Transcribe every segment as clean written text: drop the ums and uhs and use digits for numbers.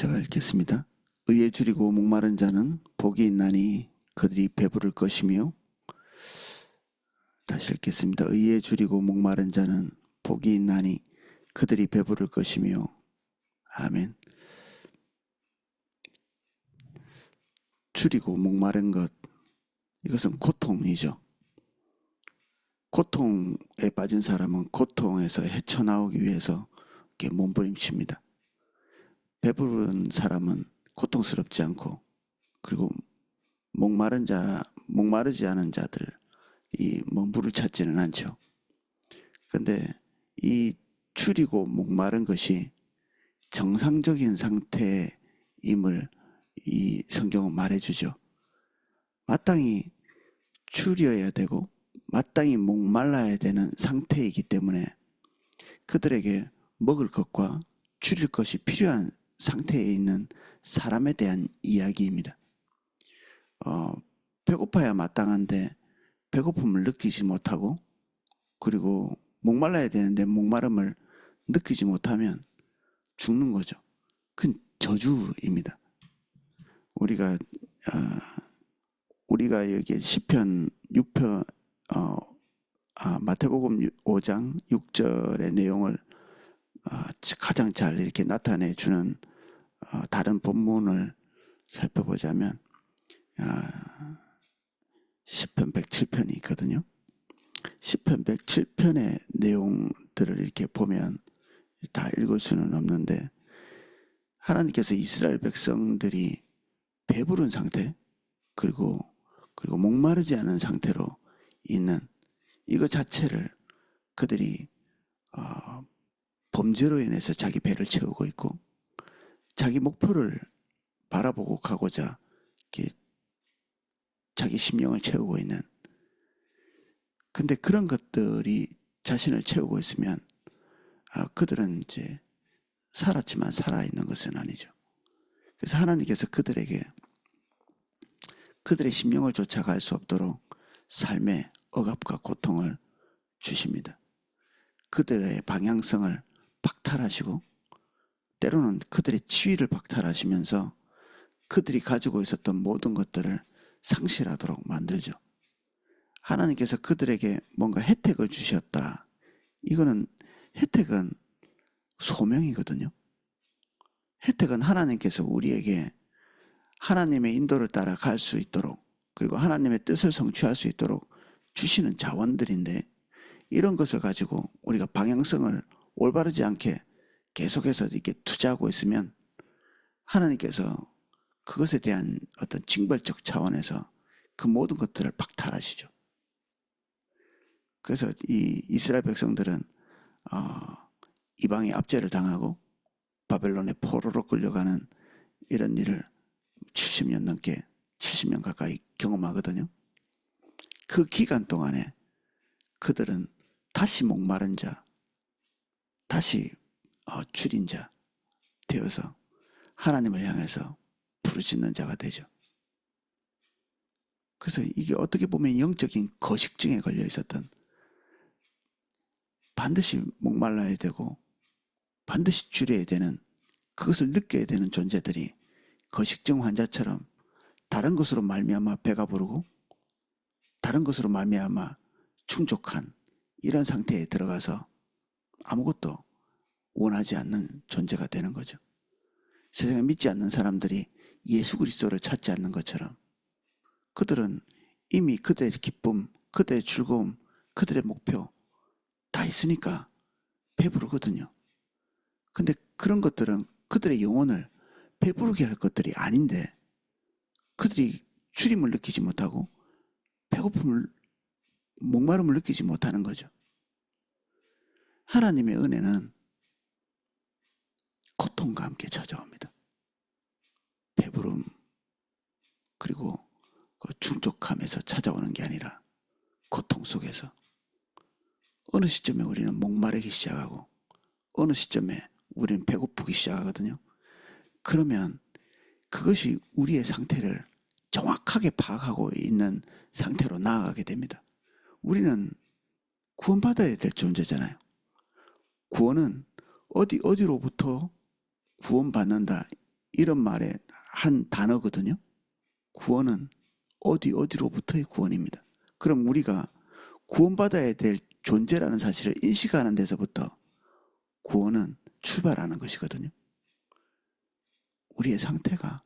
제가 읽겠습니다. 의에 줄이고 목마른 자는 복이 있나니 그들이 배부를 것이며, 다시 읽겠습니다. 의에 줄이고 목마른 자는 복이 있나니 그들이 배부를 것이며. 아멘. 줄이고 목마른 것, 이것은 고통이죠. 고통에 빠진 사람은 고통에서 헤쳐나오기 위해서 이렇게 몸부림칩니다. 배부른 사람은 고통스럽지 않고, 그리고 목마르지 않은 자들이 물을 찾지는 않죠. 그런데 이 줄이고 목마른 것이 정상적인 상태임을 이 성경은 말해주죠. 마땅히 줄여야 되고 마땅히 목말라야 되는 상태이기 때문에 그들에게 먹을 것과 줄일 것이 필요한 상태에 있는 사람에 대한 이야기입니다. 배고파야 마땅한데 배고픔을 느끼지 못하고, 그리고 목말라야 되는데 목마름을 느끼지 못하면 죽는 거죠. 그건 저주입니다. 우리가 여기 시편 6편 마태복음 5장 6절의 내용을 가장 잘 이렇게 나타내 주는 다른 본문을 살펴보자면 시편 107편이 있거든요. 시편 107편의 내용들을 이렇게 보면 다 읽을 수는 없는데, 하나님께서 이스라엘 백성들이 배부른 상태, 그리고 목마르지 않은 상태로 있는 이거 자체를 그들이 범죄로 인해서 자기 배를 채우고 있고, 자기 목표를 바라보고 가고자 이렇게 자기 심령을 채우고 있는, 근데 그런 것들이 자신을 채우고 있으면 그들은 이제 살았지만 살아있는 것은 아니죠. 그래서 하나님께서 그들에게 그들의 심령을 쫓아갈 수 없도록 삶의 억압과 고통을 주십니다. 그들의 방향성을 박탈하시고, 때로는 그들의 지위를 박탈하시면서 그들이 가지고 있었던 모든 것들을 상실하도록 만들죠. 하나님께서 그들에게 뭔가 혜택을 주셨다. 이거는 혜택은 소명이거든요. 혜택은 하나님께서 우리에게 하나님의 인도를 따라 갈 수 있도록, 그리고 하나님의 뜻을 성취할 수 있도록 주시는 자원들인데, 이런 것을 가지고 우리가 방향성을 올바르지 않게 계속해서 이렇게 투자하고 있으면 하나님께서 그것에 대한 어떤 징벌적 차원에서 그 모든 것들을 박탈하시죠. 그래서 이 이스라엘 백성들은 이방의 압제를 당하고 바벨론의 포로로 끌려가는 이런 일을 70년 넘게, 70년 가까이 경험하거든요. 그 기간 동안에 그들은 다시 목마른 자, 다시 줄인 자 되어서 하나님을 향해서 부르짖는 자가 되죠. 그래서 이게 어떻게 보면 영적인 거식증에 걸려 있었던, 반드시 목말라야 되고 반드시 줄여야 되는, 그것을 느껴야 되는 존재들이 거식증 환자처럼 다른 것으로 말미암아 배가 부르고 다른 것으로 말미암아 충족한 이런 상태에 들어가서 아무것도 원하지 않는 존재가 되는 거죠. 세상에 믿지 않는 사람들이 예수 그리스도를 찾지 않는 것처럼 그들은 이미 그들의 기쁨, 그들의 즐거움, 그들의 목표 다 있으니까 배부르거든요. 근데 그런 것들은 그들의 영혼을 배부르게 할 것들이 아닌데, 그들이 주림을 느끼지 못하고 배고픔을, 목마름을 느끼지 못하는 거죠. 하나님의 은혜는 고통과 함께 찾아옵니다. 배부름, 그리고 그 충족함에서 찾아오는 게 아니라 고통 속에서. 어느 시점에 우리는 목마르기 시작하고 어느 시점에 우리는 배고프기 시작하거든요. 그러면 그것이 우리의 상태를 정확하게 파악하고 있는 상태로 나아가게 됩니다. 우리는 구원받아야 될 존재잖아요. 구원은 어디로부터 구원받는다, 이런 말의 한 단어거든요. 구원은 어디로부터의 구원입니다. 그럼 우리가 구원받아야 될 존재라는 사실을 인식하는 데서부터 구원은 출발하는 것이거든요. 우리의 상태가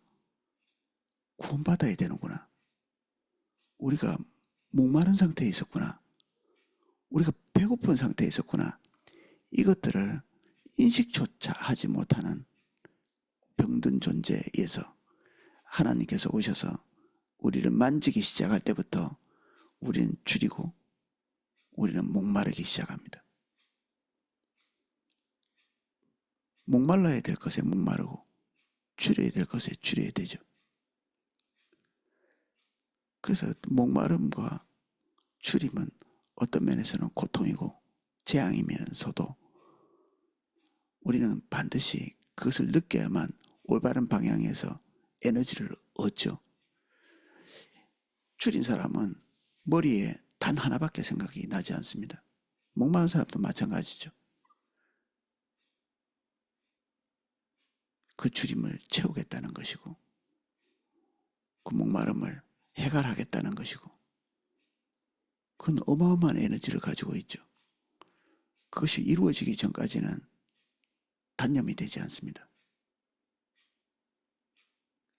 구원받아야 되는구나. 우리가 목마른 상태에 있었구나. 우리가 배고픈 상태에 있었구나. 이것들을 인식조차 하지 못하는 병든 존재에서 하나님께서 오셔서 우리를 만지기 시작할 때부터 우리는 줄이고 우리는 목마르기 시작합니다. 목말라야 될 것에 목마르고 줄여야 될 것에 줄여야 되죠. 그래서 목마름과 줄임은 어떤 면에서는 고통이고 재앙이면서도 우리는 반드시 그것을 느껴야만 올바른 방향에서 에너지를 얻죠. 줄인 사람은 머리에 단 하나밖에 생각이 나지 않습니다. 목마른 사람도 마찬가지죠. 그 줄임을 채우겠다는 것이고 그 목마름을 해결하겠다는 것이고 그건 어마어마한 에너지를 가지고 있죠. 그것이 이루어지기 전까지는 단념이 되지 않습니다.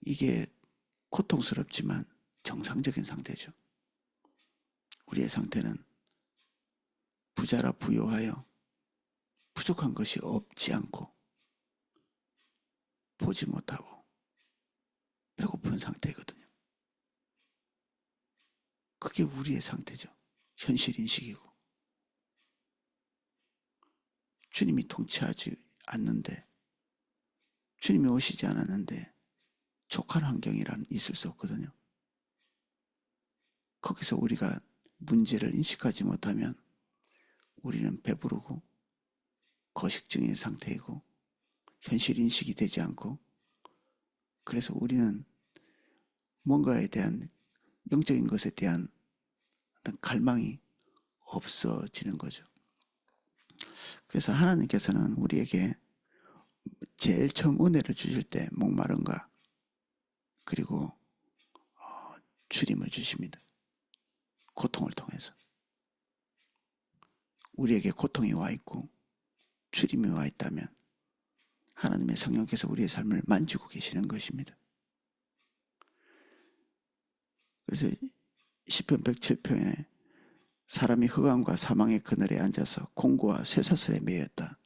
이게 고통스럽지만 정상적인 상태죠. 우리의 상태는 부자라 부요하여 부족한 것이 없지 않고 보지 못하고 배고픈 상태거든요. 그게 우리의 상태죠. 현실인식이고 주님이 통치하지 않는데 주님이 오시지 않았는데 족한 환경이란 있을 수 없거든요. 거기서 우리가 문제를 인식하지 못하면 우리는 배부르고 거식증인 상태이고 현실인식이 되지 않고 그래서 우리는 뭔가에 대한 영적인 것에 대한 어떤 갈망이 없어지는 거죠. 그래서 하나님께서는 우리에게 제일 처음 은혜를 주실 때 목마름과 그리고 줄임을 주십니다. 고통을 통해서. 우리에게 고통이 와 있고 줄임이 와 있다면 하나님의 성령께서 우리의 삶을 만지고 계시는 것입니다. 그래서 시편 107편에 사람이 흑암과 사망의 그늘에 앉아서 공고와 쇠사슬에 매였다.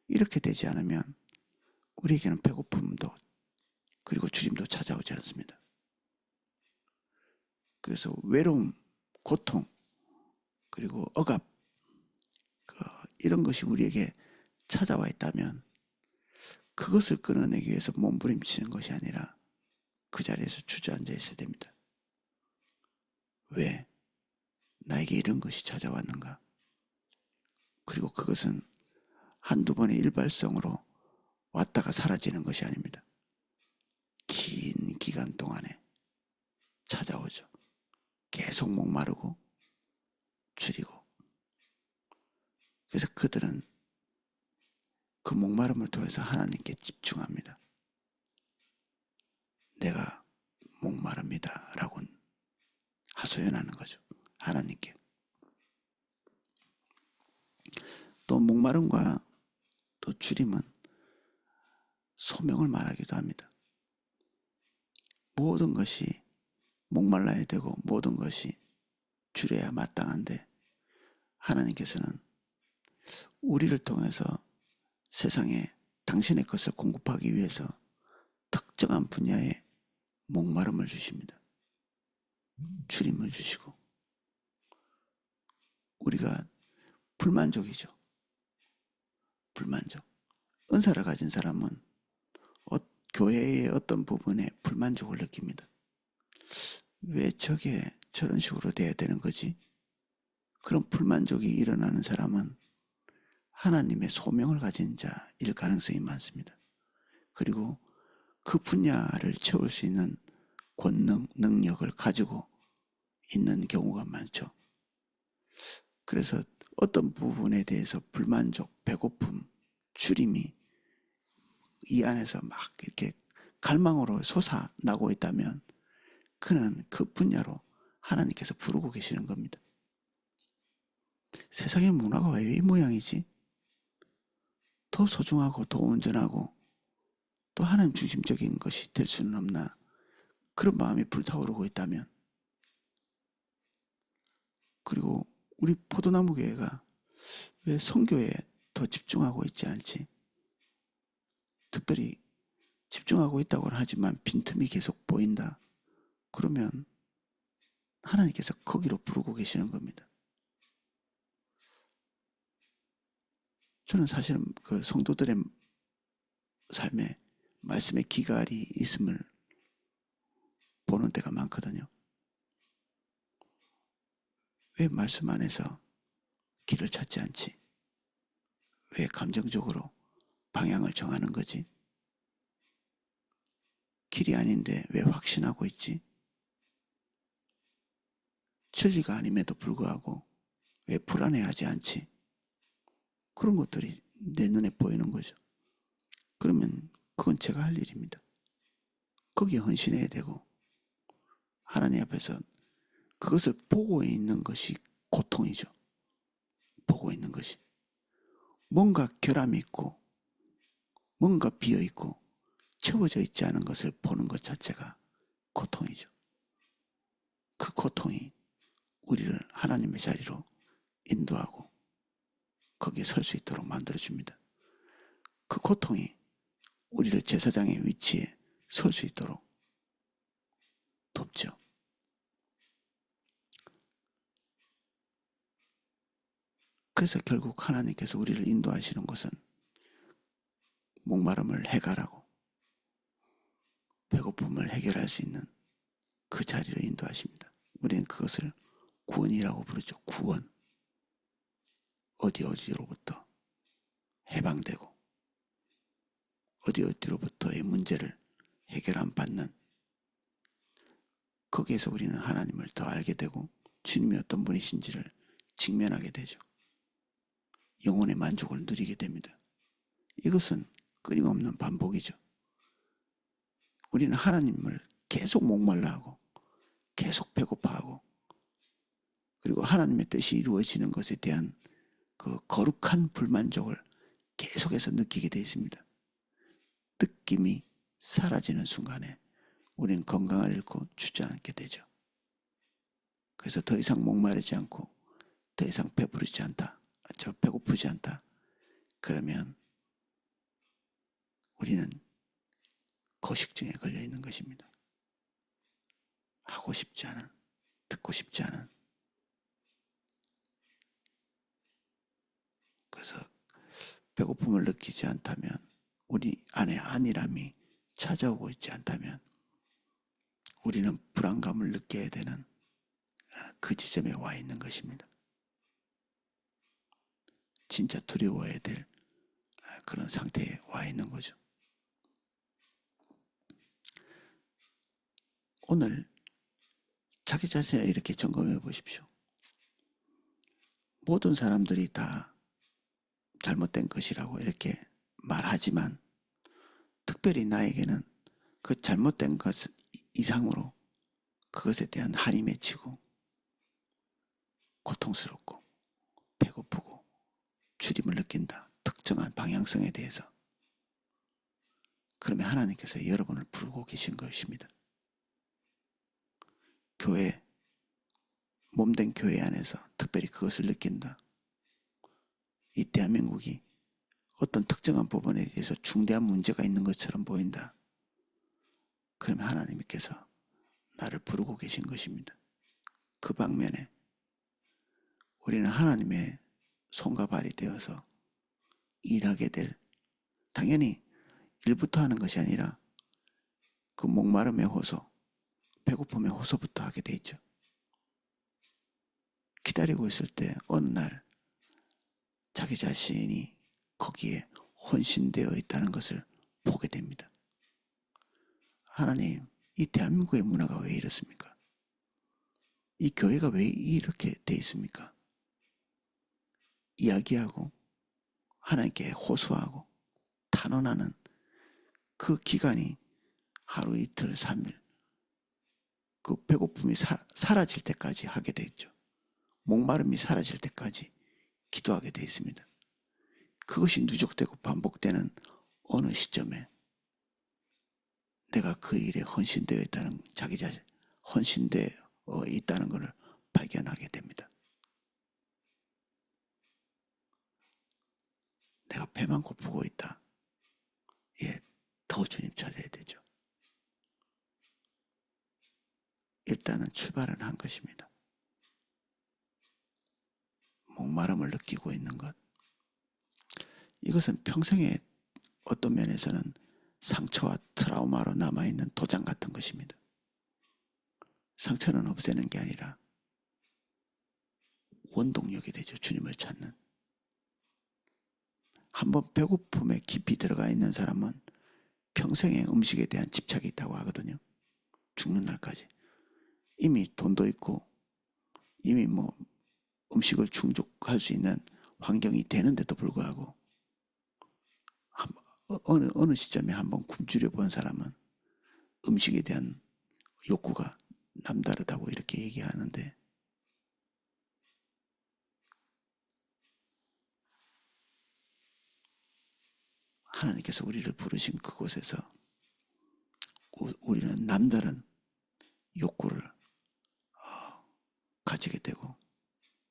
이렇게 되지 않으면 우리에게는 배고픔도 그리고 줄임도 찾아오지 않습니다. 그래서 외로움, 고통, 그리고 억압 이런 것이 우리에게 찾아와 있다면 그것을 끊어내기 위해서 몸부림치는 것이 아니라 그 자리에서 주저앉아 있어야 됩니다. 왜? 나에게 이런 것이 찾아왔는가? 그리고 그것은 한두 번의 일발성으로 왔다가 사라지는 것이 아닙니다. 긴 기간 동안에 찾아오죠. 계속 목마르고 줄이고. 그래서 그들은 그 목마름을 통해서 하나님께 집중합니다. 내가 목마릅니다 라고 하소연하는 거죠. 하나님께. 또 목마름과 또 줄임은 소명을 말하기도 합니다. 모든 것이 목말라야 되고 모든 것이 줄여야 마땅한데 하나님께서는 우리를 통해서 세상에 당신의 것을 공급하기 위해서 특정한 분야에 목마름을 주십니다. 줄임을 주시고 우리가 불만족이죠. 불만족. 은사를 가진 사람은 교회의 어떤 부분에 불만족을 느낍니다. 왜 저게 저런 식으로 돼야 되는 거지? 그런 불만족이 일어나는 사람은 하나님의 소명을 가진 자일 가능성이 많습니다. 그리고 그 분야를 채울 수 있는 권능, 능력을 가지고 있는 경우가 많죠. 그래서 어떤 부분에 대해서 불만족, 배고픔, 줄임이 이 안에서 막 이렇게 갈망으로 솟아나고 있다면 그는 그 분야로 하나님께서 부르고 계시는 겁니다. 세상의 문화가 왜 이 모양이지? 더 소중하고 더 온전하고 또 하나님 중심적인 것이 될 수는 없나? 그런 마음이 불타오르고 있다면, 그리고 우리 포도나무 교회가 왜 선교에 더 집중하고 있지 않지? 특별히 집중하고 있다고는 하지만 빈틈이 계속 보인다. 그러면 하나님께서 거기로 부르고 계시는 겁니다. 저는 사실은 그 성도들의 삶에 말씀의 기갈이 있음을 보는 때가 많거든요. 왜 말씀 안에서 길을 찾지 않지? 왜 감정적으로 방향을 정하는 거지? 길이 아닌데 왜 확신하고 있지? 진리가 아님에도 불구하고 왜 불안해하지 않지? 그런 것들이 내 눈에 보이는 거죠. 그러면 그건 제가 할 일입니다. 거기에 헌신해야 되고 하나님 앞에서 그것을 보고 있는 것이 고통이죠. 보고 있는 것이. 뭔가 결함이 있고 뭔가 비어있고 채워져 있지 않은 것을 보는 것 자체가 고통이죠. 그 고통이 우리를 하나님의 자리로 인도하고 거기에 설 수 있도록 만들어줍니다. 그 고통이 우리를 제사장의 위치에 설 수 있도록 돕죠. 그래서 결국 하나님께서 우리를 인도하시는 것은 목마름을 해결하고 배고픔을 해결할 수 있는 그 자리로 인도하십니다. 우리는 그것을 구원이라고 부르죠. 구원. 어디로부터 해방되고 어디로부터의 문제를 해결 안 받는, 거기에서 우리는 하나님을 더 알게 되고 주님이 어떤 분이신지를 직면하게 되죠. 영혼의 만족을 누리게 됩니다. 이것은 끊임없는 반복이죠. 우리는 하나님을 계속 목말라하고 계속 배고파하고 그리고 하나님의 뜻이 이루어지는 것에 대한 그 거룩한 불만족을 계속해서 느끼게 되어 있습니다. 느낌이 사라지는 순간에 우리는 건강을 잃고 주저앉게 되죠. 그래서 더 이상 목마르지 않고 더 이상 배부르지 않다. 배고프지 않다. 그러면 우리는 거식증에 걸려 있는 것입니다. 하고 싶지 않은, 듣고 싶지 않은. 그래서 배고픔을 느끼지 않다면, 우리 안에 안일함이 찾아오고 있지 않다면 우리는 불안감을 느껴야 되는 그 지점에 와 있는 것입니다. 진짜 두려워해야 될 그런 상태에 와 있는 거죠. 오늘 자기 자신을 이렇게 점검해 보십시오. 모든 사람들이 다 잘못된 것이라고 이렇게 말하지만 특별히 나에게는 그 잘못된 것 이상으로 그것에 대한 한이 맺히고 고통스럽고 배고프고 주림을 느낀다. 특정한 방향성에 대해서. 그러면 하나님께서 여러분을 부르고 계신 것입니다. 교회, 몸된 교회 안에서 특별히 그것을 느낀다. 이 대한민국이 어떤 특정한 부분에 대해서 중대한 문제가 있는 것처럼 보인다. 그러면 하나님께서 나를 부르고 계신 것입니다. 그 방면에 우리는 하나님의 손과 발이 되어서 일하게 될, 당연히 일부터 하는 것이 아니라 그 목마름의 호소, 배고픔의 호소부터 하게 돼 있죠. 기다리고 있을 때 어느 날 자기 자신이 거기에 헌신되어 있다는 것을 보게 됩니다. 하나님, 이 대한민국의 문화가 왜 이렇습니까? 이 교회가 왜 이렇게 돼 있습니까? 이야기하고 하나님께 호소하고 탄원하는 그 기간이 하루 이틀 3일 그 배고픔이 사라질 때까지 하게 되죠. 목마름이 사라질 때까지 기도하게 되어 있습니다. 그것이 누적되고 반복되는 어느 시점에 내가 그 일에 헌신되어 있다는 자기 자신, 헌신되어 있다는 것을 발견하게 됩니다. 내가 배만 고프고 있다. 예, 더 주님 찾아야 되죠. 일단은 출발은 한 것입니다. 목마름을 느끼고 있는 것. 이것은 평생에 어떤 면에서는 상처와 트라우마로 남아있는 도장 같은 것입니다. 상처는 없애는 게 아니라 원동력이 되죠. 주님을 찾는. 한번 배고픔에 깊이 들어가 있는 사람은 평생에 음식에 대한 집착이 있다고 하거든요. 죽는 날까지. 이미 돈도 있고 이미 뭐 음식을 충족할 수 있는 환경이 되는데도 불구하고 어느 시점에 한번 굶주려 본 사람은 음식에 대한 욕구가 남다르다고 이렇게 얘기하는데, 하나님께서 우리를 부르신 그곳에서 우리는 남다른 욕구를 가지게 되고,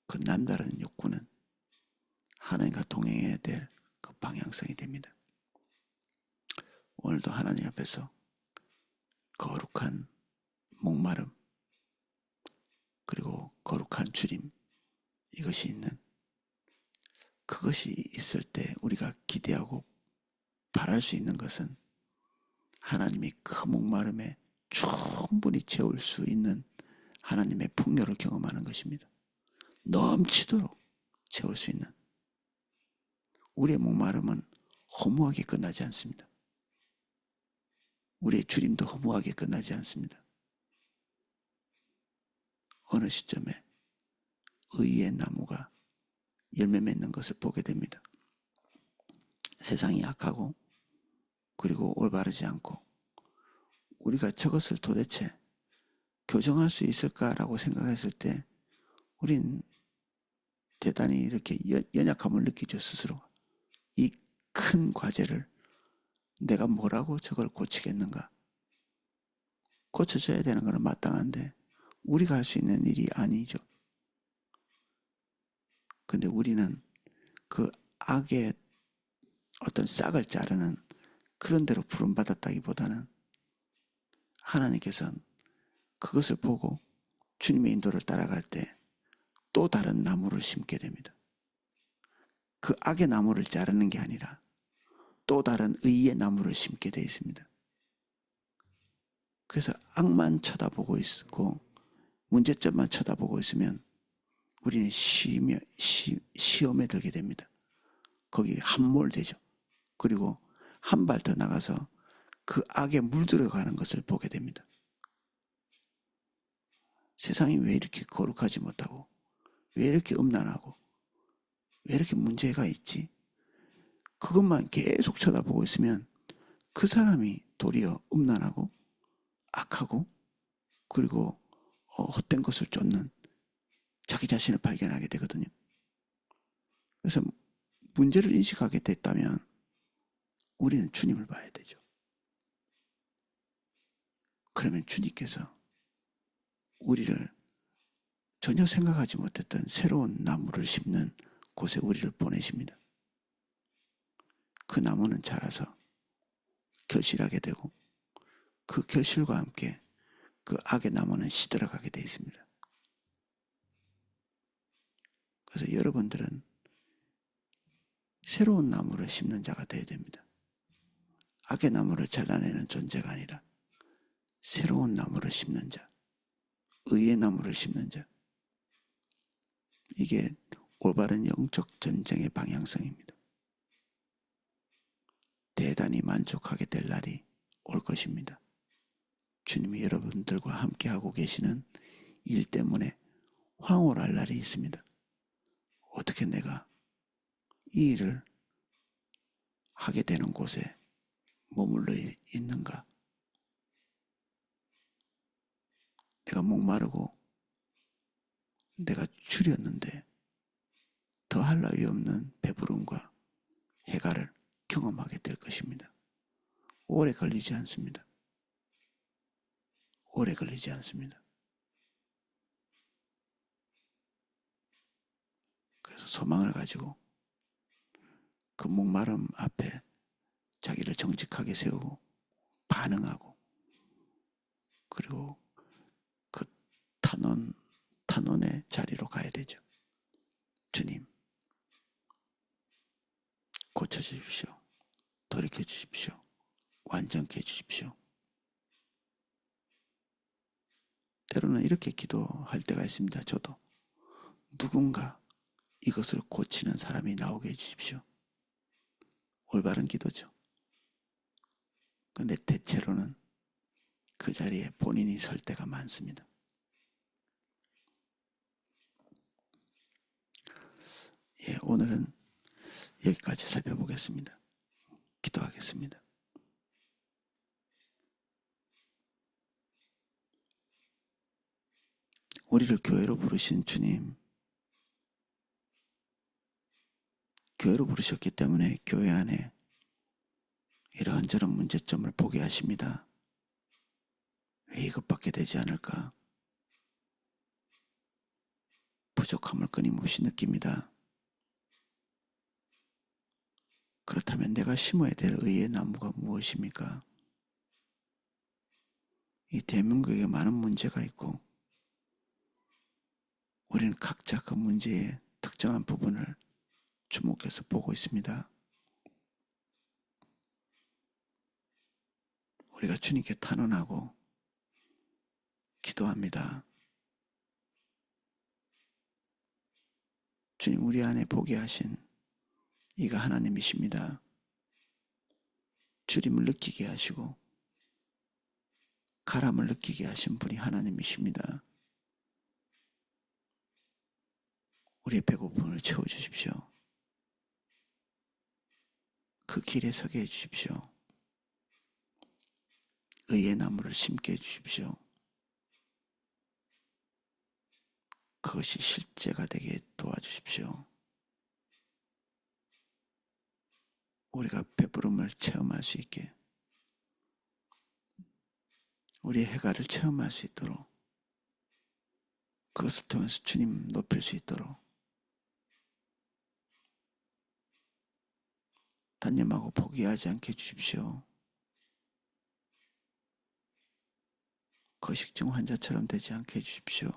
그 남다른 욕구는 하나님과 동행해야 될 그 방향성이 됩니다. 오늘도 하나님 앞에서 거룩한 목마름 그리고 거룩한 주님, 이것이 있는, 그것이 있을 때 우리가 기대하고 바랄 수 있는 것은 하나님이 그 목마름에 충분히 채울 수 있는 하나님의 풍요를 경험하는 것입니다. 넘치도록 채울 수 있는. 우리의 목마름은 허무하게 끝나지 않습니다. 우리의 주님도 허무하게 끝나지 않습니다. 어느 시점에 의의 나무가 열매 맺는 것을 보게 됩니다. 세상이 악하고 그리고 올바르지 않고 우리가 저것을 도대체 교정할 수 있을까라고 생각했을 때 우린 대단히 이렇게 연약함을 느끼죠. 스스로. 이 큰 과제를 내가 뭐라고 저걸 고치겠는가. 고쳐져야 되는 것은 마땅한데 우리가 할 수 있는 일이 아니죠. 근데 우리는 그 악의 어떤 싹을 자르는 그런 대로 부름받았다기보다는 하나님께서는 그것을 보고 주님의 인도를 따라갈 때 또 다른 나무를 심게 됩니다. 그 악의 나무를 자르는 게 아니라 또 다른 의의 나무를 심게 되어 있습니다. 그래서 악만 쳐다보고 있고 문제점만 쳐다보고 있으면 우리는 시험에 들게 됩니다. 거기 함몰되죠. 그리고 한 발 더 나가서 그 악에 물들어가는 것을 보게 됩니다. 세상이 왜 이렇게 거룩하지 못하고 왜 이렇게 음란하고 왜 이렇게 문제가 있지? 그것만 계속 쳐다보고 있으면 그 사람이 도리어 음란하고 악하고 그리고 헛된 것을 쫓는 자기 자신을 발견하게 되거든요. 그래서 문제를 인식하게 됐다면 우리는 주님을 봐야 되죠. 그러면 주님께서 우리를 전혀 생각하지 못했던 새로운 나무를 심는 곳에 우리를 보내십니다. 그 나무는 자라서 결실하게 되고 그 결실과 함께 그 악의 나무는 시들어가게 되어 있습니다. 그래서 여러분들은 새로운 나무를 심는 자가 되어야 됩니다. 악의 나무를 잘라내는 존재가 아니라 새로운 나무를 심는 자, 의의 나무를 심는 자. 이게 올바른 영적 전쟁의 방향성입니다. 대단히 만족하게 될 날이 올 것입니다. 주님이 여러분들과 함께하고 계시는 일 때문에 황홀할 날이 있습니다. 어떻게 내가 이 일을 하게 되는 곳에 머물러 있는가? 내가 목마르고 내가 줄였는데 더할 나위 없는 배부름과 해가를 경험하게 될 것입니다. 오래 걸리지 않습니다. 오래 걸리지 않습니다. 그래서 소망을 가지고 그 목마름 앞에 자기를 정직하게 세우고 반응하고, 그리고 그 탄원의 자리로 가야 되죠. 주님, 고쳐주십시오. 돌이켜주십시오. 완전케 해주십시오. 때로는 이렇게 기도할 때가 있습니다. 저도 누군가 이것을 고치는 사람이 나오게 해주십시오. 올바른 기도죠. 그런데 대체로는 그 자리에 본인이 설 때가 많습니다. 예, 오늘은 여기까지 살펴보겠습니다. 기도하겠습니다. 우리를 교회로 부르신 주님, 교회로 부르셨기 때문에 교회 안에 이런저런 문제점을 보게 하십니다. 왜 이것밖에 되지 않을까? 부족함을 끊임없이 느낍니다. 그렇다면 내가 심어야 될 의의 나무가 무엇입니까? 이 대한민국에 많은 문제가 있고 우리는 각자 그 문제의 특정한 부분을 주목해서 보고 있습니다. 우리가 주님께 탄원하고 기도합니다. 주님, 우리 안에 보게 하신 이가 하나님이십니다. 주림을 느끼게 하시고 가람을 느끼게 하신 분이 하나님이십니다. 우리의 배고픔을 채워주십시오. 그 길에 서게 해주십시오. 의의 나무를 심게 해주십시오. 그것이 실제가 되게 도와주십시오. 우리가 배부름을 체험할 수 있게, 우리의 해가를 체험할 수 있도록, 그것을 통해서 주님 높일 수 있도록 단념하고 포기하지 않게 해주십시오. 거식증 환자처럼 되지 않게 해주십시오.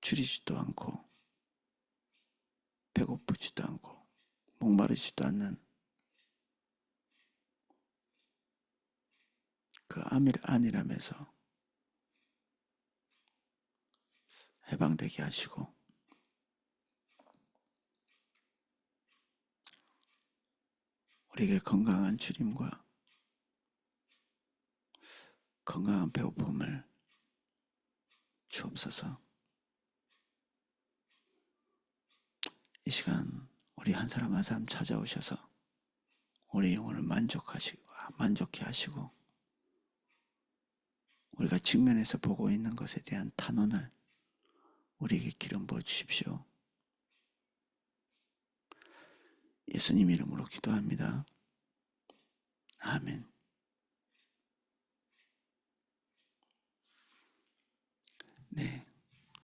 줄이지도 않고 배고프지도 않고 목마르지도 않는 그 안일함에서 해방되게 하시고, 우리에게 건강한 주님과 건강한 배고픔을 주옵소서. 이 시간 우리 한 사람 한 사람 찾아오셔서 우리 영혼을 만족해 하시고 우리가 직면해서 보고 있는 것에 대한 탄원을 우리에게 기름 부어 주십시오. 예수님 이름으로 기도합니다. 아멘.